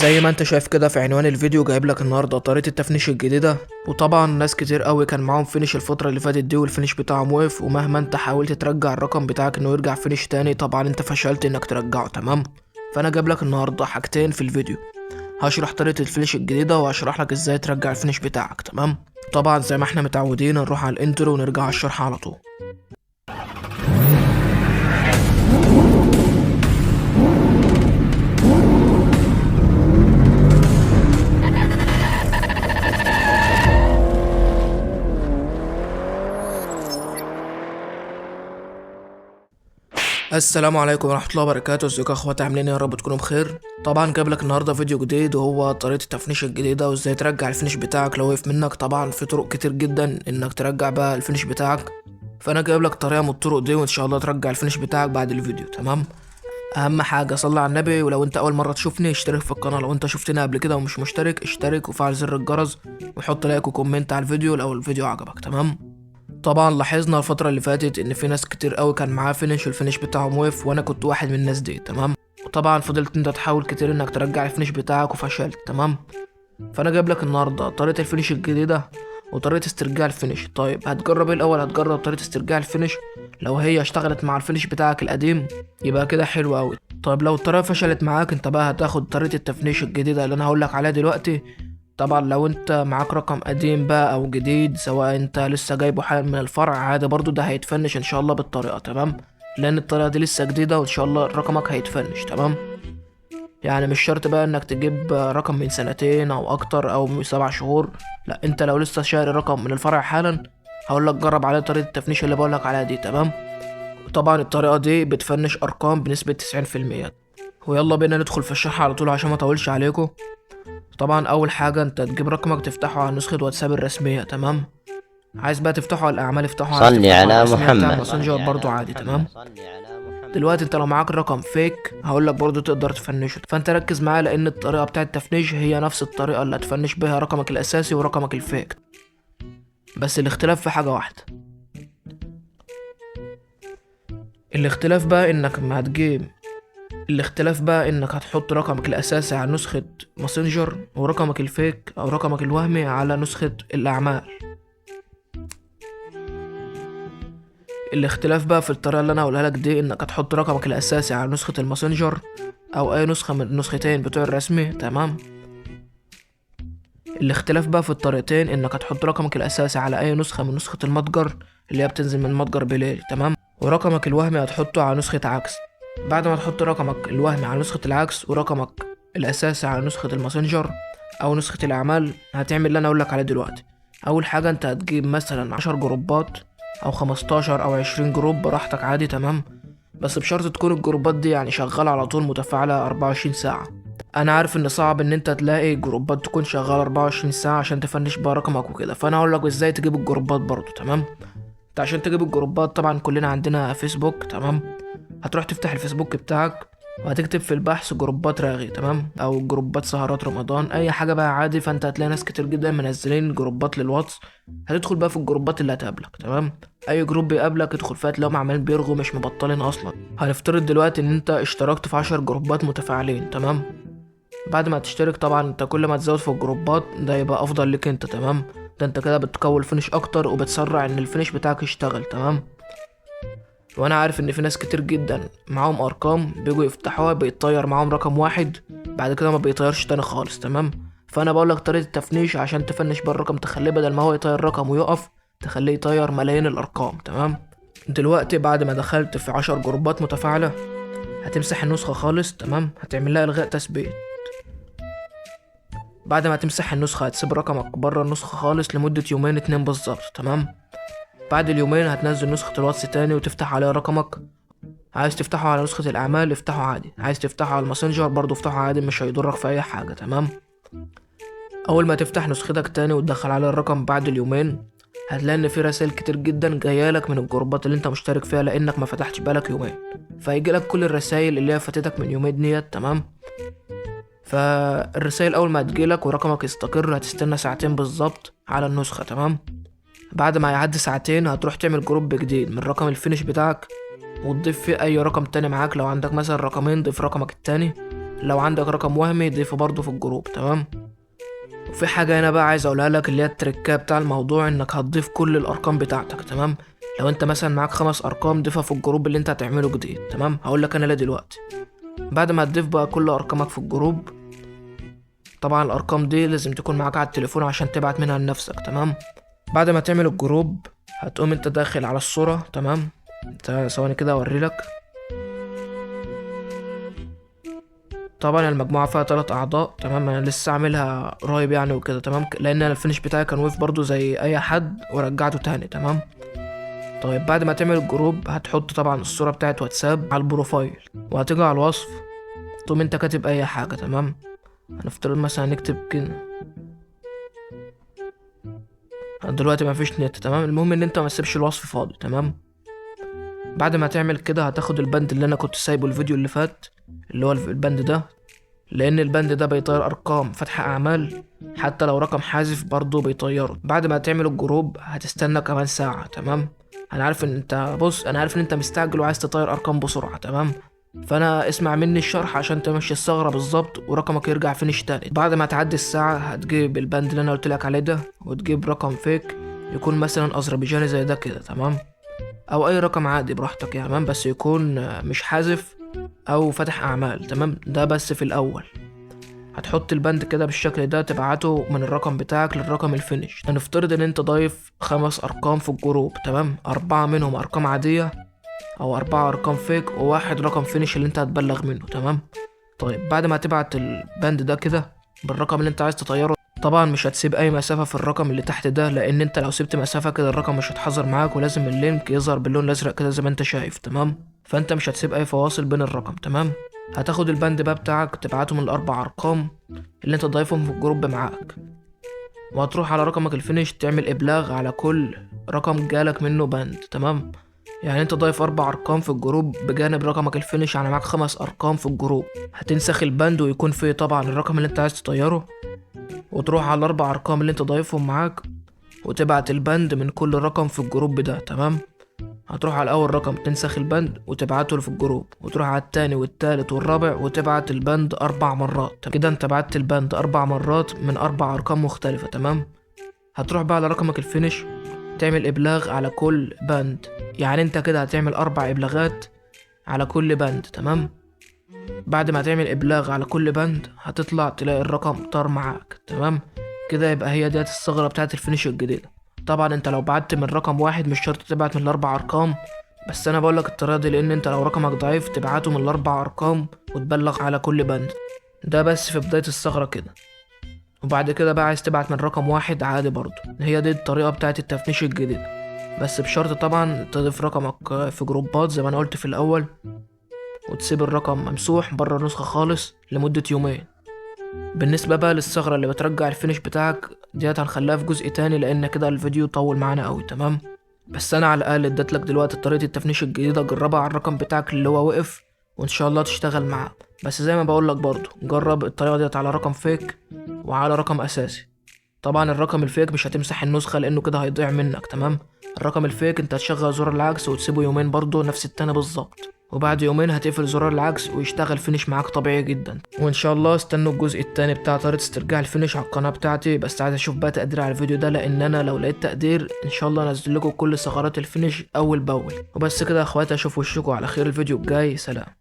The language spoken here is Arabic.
زي ما انت شايف كده في عنوان الفيديو جايب لك النهارده طريقه التفنيش الجديده. وطبعا ناس كتير قوي كان معاهم فينش الفتره اللي فاتت دي والفينش بتاعهم وقف، ومهما انت حاولت ترجع الرقم بتاعك انه يرجع فينش تاني طبعا انت فشلت انك ترجعه. تمام، فانا جايب لك النهارده حاجتين في الفيديو. هشرح طريقه الفينش الجديده وهشرح لك ازاي ترجع الفينش بتاعك. تمام، طبعا زي ما احنا متعودين نروح على الانترو ونرجع على الشرح على طول. السلام عليكم ورحمة الله وبركاته. ازيكم يا اخواتي، عاملين ايه؟ يا رب تكونوا بخير. طبعا جايب لك النهارده فيديو جديد وهو طريقة التفنيش الجديدة وازاي ترجع الفينش بتاعك لو وقف منك. طبعا في طرق كتير جدا انك ترجع بقى الفينش بتاعك، فانا جايب لك طريقة من الطرق دي وان شاء الله ترجع الفينش بتاعك بعد الفيديو. تمام، اهم حاجة صلي على النبي، ولو انت اول مرة تشوفني اشترك في القناة، لو انت شفتني قبل كده ومش مشترك اشترك وفعل زر الجرس وحط لايك وكومنت على الفيديو لو الفيديو عجبك. تمام، طبعا لاحظنا الفترة اللي فاتت ان في ناس كتير قوي كان معاه فينش والفينش بتاعهم وقف، وانا كنت واحد من الناس دي. تمام، وطبعا فضلت انت تحاول كتير انك ترجع الفينش بتاعك وفشلت. تمام، فانا جايب لك النهارده طريقة الفينش الجديدة وطريقة استرجاع الفينش. طيب هتجرب ايه الاول؟ هتجرب طريقة استرجاع الفينش، لو هي اشتغلت مع الفينش بتاعك القديم يبقى كده حلو قوي. طيب لو الطريقة فشلت معاك انت بقى هتاخد طريقة التفنيش الجديدة اللي انا هقولك عليها دلوقتي. طبعا لو انت معاك رقم قديم بقى او جديد، سواء انت لسه جايبه حالا من الفرع عادي، برضو ده هيتفنش ان شاء الله بالطريقة. تمام، لان الطريقة دي لسه جديدة وان شاء الله رقمك هيتفنش. تمام، يعني مش شرط بقى انك تجيب رقم من سنتين او اكتر او من 7 شهور، لا انت لو لسه شاري رقم من الفرع حالا هقولك جرب عليه طريقة التفنيش اللي بقولك عليها دي. تمام، طبعا الطريقة دي بتفنش ارقام بنسبة 90%. ويلا بينا ندخل في الشرح على طول عشان ما اطولش عليكم. طبعا اول حاجه انت تجيب رقمك تفتحه على نسخه واتساب الرسميه. تمام، عايز بقى تفتحه على الاعمال افتحه على صلي تفتحه على على الرسميه بتاع محمد. الماسنجر برضو عادي. تمام، دلوقتي انت لو معاك رقم فيك هقولك برضو تقدر تفنشه، فانت ركز معايا لان الطريقه بتاعه التفنيش هي نفس الطريقه اللي هتفنش بيها رقمك الاساسي ورقمك الفيك، بس الاختلاف في حاجه واحده. الاختلاف بقى انك ما هتجيب الاختلاف بقى انك هتحط رقمك الاساسي على نسخة ماسنجر ورقمك الفيك او رقمك الوهمي على نسخة الاعمال. الاختلاف بقى في الطريقة اللي انا هقولها لك دي انك هتحط رقمك الاساسي على نسخة الماسنجر او اي نسخة من النسختين بتوع الرسمي. تمام، الاختلاف بقى في الطريقتين انك هتحط رقمك الاساسي على اي نسخة من نسخة المتجر اللي هي بتنزل من المتجر بليل. تمام، ورقمك الوهمي هتحطه على نسخة عكس. بعد ما تحط رقمك الوهمي على نسخة العكس ورقمك الأساسي على نسخة الماسنجر أو نسخة الأعمال، هتعمل اللي أنا أقولك عليه دلوقتي. أول حاجة أنت هتجيب مثلا 10 جروبات أو 15 أو 20 جروب براحتك عادي. تمام، بس بشرط تكون الجروبات دي يعني شغالة على طول متفاعلة 24 ساعة. أنا عارف إن صعب إن أنت تلاقي جروبات تكون شغالة 24 ساعة عشان تفنش بقى رقمك وكده، فأنا هقولك إزاي تجيب الجروبات برضو. تمام، انت عشان تجيب الجروبات طبعا كلنا عندنا فيسبوك. تمام، هتروح تفتح الفيسبوك بتاعك وهتكتب في البحث جروبات راغي. تمام، او جروبات سهرات رمضان، اي حاجه بقى عادي، فانت هتلاقي ناس كتير جدا منزلين جروبات للواتس. هتدخل بقى في الجروبات اللي هتقابلك. تمام، اي جروب بيقابلك ادخل فيها تلاقيهم عمالين بيرغوا مش مبطلين اصلا. هنفترض دلوقتي ان انت اشتركت في 10 جروبات متفاعلين. تمام، بعد ما تشترك طبعا انت كل ما تزود في الجروبات ده يبقى افضل لك انت. تمام، ده انت كده بتقوي الفينش اكتر وبتسرع ان الفينش بتاعك يشتغل. تمام، وانا عارف ان في ناس كتير جدا معاهم ارقام بيجوا يفتحوها بيتطير معاهم رقم واحد بعد كده ما بيطيرش تاني خالص. تمام، فانا بقولك طريقة التفنيش عشان تفنش بقى الرقم، تخليه بدل ما هو يطير رقم ويقف تخليه يطير ملايين الارقام. تمام، دلوقتي بعد ما دخلت في 10 جروبات متفاعلة هتمسح النسخة خالص. تمام، هتعمل لها الغاء تثبيت. بعد ما تمسح النسخة هتسيب رقمك بره النسخة خالص لمدة يومين 2 بالظبط. تمام، بعد اليومين هتنزل نسخة الواتس تاني وتفتح عليها رقمك. عايز تفتحه على نسخة الأعمال افتحه عادي، عايز تفتحه على الماسنجر برضه افتحه عادي، مش هيضرك في أي حاجة. تمام، أول ما تفتح نسختك تاني وتدخل عليها الرقم بعد اليومين هتلاقي إن في رسائل كتير جدا جايالك من الجروبات اللي أنت مشترك فيها لأنك ما فتحتش بالك يومين، فهيجيلك كل الرسائل اللي هي فاتتك من يومين ديت. تمام، فالرسائل اول ما تجيلك ورقمك يستقر هتستنى ساعتين بالظبط على النسخة. تمام، بعد ما يعدي ساعتين هتروح تعمل جروب جديد من رقم الفينش بتاعك وتضيف فيه اي رقم تاني معاك، لو عندك مثلا رقمين ضيف رقمك التاني لو عندك رقم وهمي ضيفه برضه في الجروب، تمام. وفي حاجة هنا بقى عايز اقولها لك، اللي هي التركة بتاع الموضوع، انك هتضيف كل الارقام بتاعتك، تمام. لو انت مثلا معاك 5 ارقام ضيفها في الجروب اللي انت هتعمله جديد، تمام. هقول لك انا ليه دلوقتي. بعد ما تضيف بقى كل ارقامك في الجروب، طبعا الارقام دي لازم تكون معاك على التليفون عشان تبعت منها لنفسك، تمام. بعد ما تعمل الجروب هتقوم انت داخل على الصورة، تمام. انت ثواني كده اوريلك. طبعا المجموعة فيها 3 اعضاء، تمام. انا لسه عاملها قريب يعني وكده، تمام. لان انا الفينش بتاعي كان وقف برضو زي اي حد ورجعته تاني، تمام. طيب بعد ما تعمل الجروب هتحط طبعا الصورة بتاعت واتساب على البروفايل، وهتيجي على الوصف تقوم انت كاتب اي حاجة، تمام. هنفترض مثلا نكتب كده. دلوقتي مفيش نت، تمام. المهم ان انت ما تسيبش الوصف فاضي، تمام. بعد ما تعمل كده هتاخد البند اللي انا كنت سايبه الفيديو اللي فات، اللي هو البند ده، لان البند ده بيطير ارقام فتح اعمال، حتى لو رقم حذف برضه بيطيره. بعد ما تعمل الجروب هتستنى كمان ساعة، تمام. انا عارف ان انت مستعجل وعايز تطير ارقام بسرعة، تمام. فانا اسمع مني الشرح عشان تمشي الثغرة بالظبط ورقمك يرجع فينش تاني. بعد ما تعدي الساعة هتجيب البند اللي انا قلت لك عليه ده، وتجيب رقم فيك يكون مثلا اذربيجاني زي ده كده، تمام. او اي رقم عادي براحتك يا مان، بس يكون مش حذف او فتح اعمال، تمام. ده بس في الاول. هتحط البند كده بالشكل ده، تبعته من الرقم بتاعك للرقم الفينش. هنفترض ان انت ضايف 5 ارقام في الجروب، تمام. 4 منهم ارقام عادية، او 4 ارقام فيك، وواحد رقم فينش اللي انت هتبلغ منه، تمام. طيب بعد ما تبعت البند ده كده بالرقم اللي انت عايز تطيره، طبعا مش هتسيب اي مسافة في الرقم اللي تحت ده، لان انت لو سبت مسافة كده الرقم مش هيتحذر معاك، ولازم اللينك يظهر باللون الازرق كده زي ما انت شايف، تمام. فانت مش هتسيب اي فواصل بين الرقم، تمام. هتاخد البند بقى بتاعك تبعته من الاربع ارقام اللي انت ضايفهم في الجروب معاك، وهتروح على رقمك الفينش تعمل ابلاغ على كل رقم جالك منه بند، تمام. يعني انت ضايف 4 ارقام في الجروب بجانب رقمك الفينش، يعني معاك 5 ارقام في الجروب. هتنسخ البند ويكون فيه طبعا الرقم اللي انت عايز تطيره، وتروح على ال4 ارقام اللي انت ضايفهم معاك وتبعت البند من كل رقم في الجروب ده، تمام. هتروح على اول رقم تنسخ البند وتبعته في الجروب، وتروح على التاني والتالت والرابع وتبعت البند 4 مرات كده. انت بعت البند 4 مرات من 4 ارقام مختلفة، تمام. هتروح بقى على رقمك الفينش تعمل ابلاغ على كل بند، يعني انت كده هتعمل 4 ابلاغات على كل بند، تمام. بعد ما تعمل ابلاغ على كل بند هتطلع تلاقي الرقم طار معاك، تمام. كده يبقى هي ديت الثغرة بتاعت الفينش الجديدة. طبعا انت لو بعت من رقم واحد مش شرط تبعت من ال4 ارقام، بس انا بقولك الطريقة دي لان انت لو رقمك ضعيف تبعته من ال4 ارقام وتبلغ على كل بند. ده بس في بداية الثغرة كده. وبعد كده بقى عايز تبعت من رقم واحد عادي برضو، هي دي الطريقة بتاعت التفنيش الجديدة، بس بشرط طبعا تضيف رقمك في جروبات زي ما انا قلت في الاول، وتسيب الرقم ممسوح بره النسخة خالص لمدة يومين. بالنسبة بقى للثغرة اللي بترجع الفينش بتاعك ديت هنخليها في جزء تاني، لان كده الفيديو طول معانا قوي، تمام. بس انا على الاقل اديتلك دلوقتي طريقة التفنيش الجديدة، جربها على الرقم بتاعك اللي هو وقف وان شاء الله تشتغل معاه. بس زي ما بقولك برضو جرب الطريقة ديت على رقم فيك وعلى رقم اساسي. طبعا الرقم الفيك مش هتمسح النسخة لانه كده هيضيع منك، تمام. الرقم الفيك انت هتشغل زرار العكس وتسيبه يومين برضو نفس التاني بالظبط، وبعد يومين هتقفل زرار العكس ويشتغل فينش معاك طبيعي جدا. وان شاء الله استنوا الجزء التاني بتاع طريقة استرجاع الفينش على القناة بتاعتي. بس عايز اشوف بقى تقدير على الفيديو ده، لان انا لو لقيت تقدير ان شاء الله انزل لكم كل ثغرات الفينش اول باول. وبس كده يا اخواتي، اشوف وشكم على خير الفيديو الجاي، سلام.